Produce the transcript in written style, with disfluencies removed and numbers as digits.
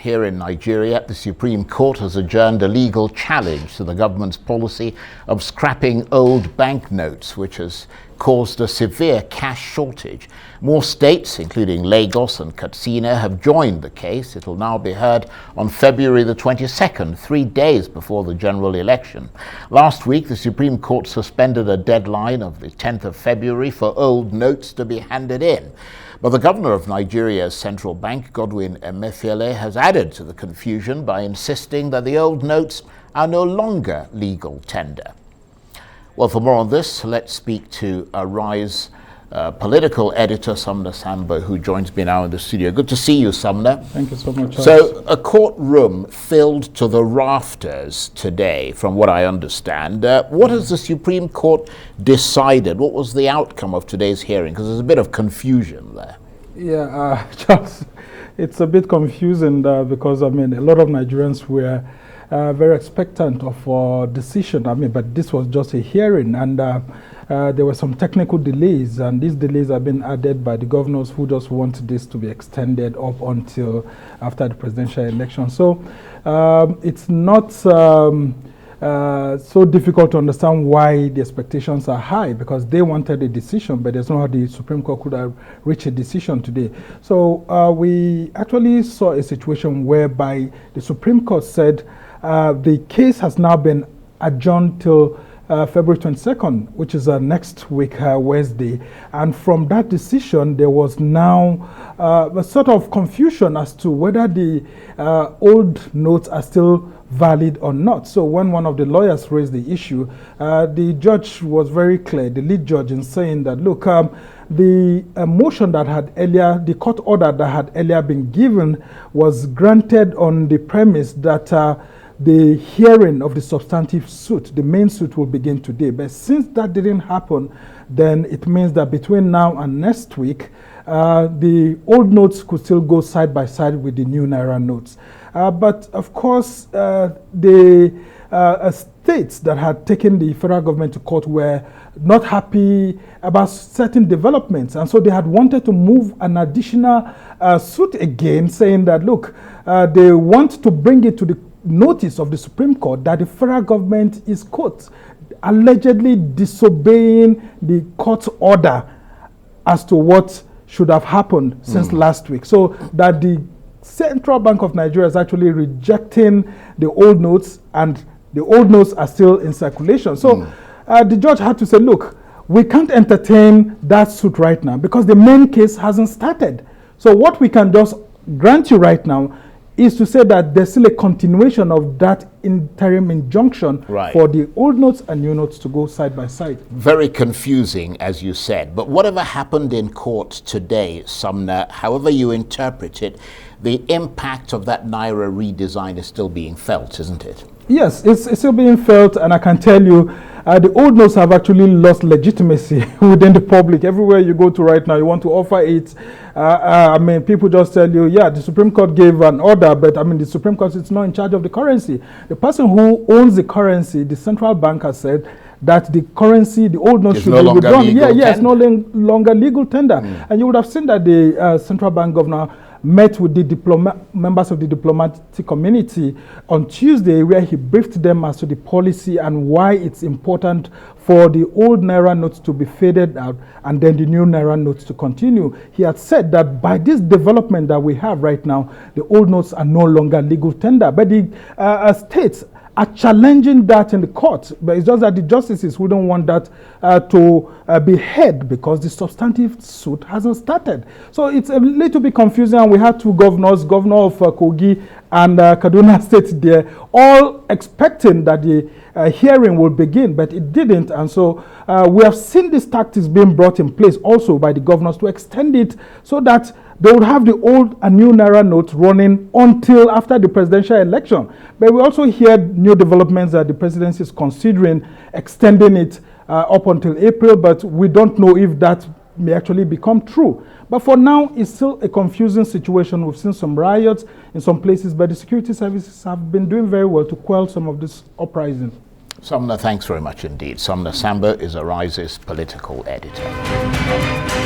here in Nigeria, the Supreme Court has adjourned a legal challenge to the government's policy of scrapping old banknotes, which has caused a severe cash shortage. More states, including Lagos and Katsina, have joined the case. It will now be heard on February the 22nd, 3 days before the general election. Last week, the Supreme Court suspended a deadline of the 10th of February for old notes to be handed in. But the governor of Nigeria's central bank, Godwin Emefiele, has added to the confusion by insisting that the old notes are no longer legal tender. Well, for more on this, let's speak to Arise political editor Sumner Sambo, who joins me now in the studio. Good to see you, Sumner. Thank you so much. So, a courtroom filled to the rafters today, from what I understand. What has the Supreme Court decided? What was the outcome of today's hearing? Because there's a bit of confusion there. Yeah, Charles, it's a bit confusing because, I mean, a lot of Nigerians were very expectant of a decision. I mean, but this was just a hearing, and there were some technical delays, and these delays have been added by the governors who just want this to be extended up until after the presidential election. So it's not so difficult to understand why the expectations are high, because they wanted a decision, but there's no how the Supreme Court could have reached a decision today. So we actually saw a situation whereby the Supreme Court said the case has now been adjourned till February 22nd, which is next week, Wednesday. And from that decision, there was now a sort of confusion as to whether the old notes are still valid or not. So when one of the lawyers raised the issue, the judge was very clear, the lead judge, in saying that, look, the motion that had earlier, the court order that had earlier been given was granted on the premise that the hearing of the substantive suit, the main suit, will begin today. But since that didn't happen, then it means that between now and next week, the old notes could still go side by side with the new Naira notes. But of course, the states that had taken the federal government to court were not happy about certain developments. And so they had wanted to move an additional suit again, saying that, look, they want to bring it to the notice of the Supreme Court that the federal government is, quote, allegedly disobeying the court's order as to what should have happened since last week. So that the Central Bank of Nigeria is actually rejecting the old notes, and the old notes are still in circulation. So the judge had to say, look, we can't entertain that suit right now because the main case hasn't started. So what we can just grant you right now is to say that there's still a continuation of that interim injunction for the old notes and new notes to go side by side. Very confusing, as you said. But whatever happened in court today, Sumner, however you interpret it, the impact of that Naira redesign is still being felt, isn't it? Yes, it's still being felt, and I can tell you the old notes have actually lost legitimacy within the public. Everywhere you go to right now, you want to offer it. I mean, people just tell you, yeah, the Supreme Court gave an order, but I mean, the Supreme Court is not in charge of the currency. The person who owns the currency, the central bank, has said that the currency, the old notes, should be withdrawn. It's no longer legal tender. And you would have seen that the central bank governor met with the members of the diplomatic community on Tuesday, where he briefed them as to the policy and why it's important for the old Naira notes to be faded out and then the new Naira notes to continue. He had said that by this development that we have right now, the old notes are no longer legal tender. But the states are challenging that in the court, but it's just that the justices who don't want that to be heard because the substantive suit hasn't started. So it's a little bit confusing, and we had two governors, governor of Kogi and Kaduna State there, all expecting that the hearing will begin, but it didn't. And so we have seen these tactics being brought in place also by the governors to extend it so that they would have the old and new Naira notes running until after the presidential election. But we also heard new developments that the presidency is considering extending it up until April, but we don't know if that may actually become true. But for now, it's still a confusing situation. We've seen some riots in some places, but the security services have been doing very well to quell some of this uprising. Sumner, thanks very much indeed. Sumner Sambo is Arise's political editor.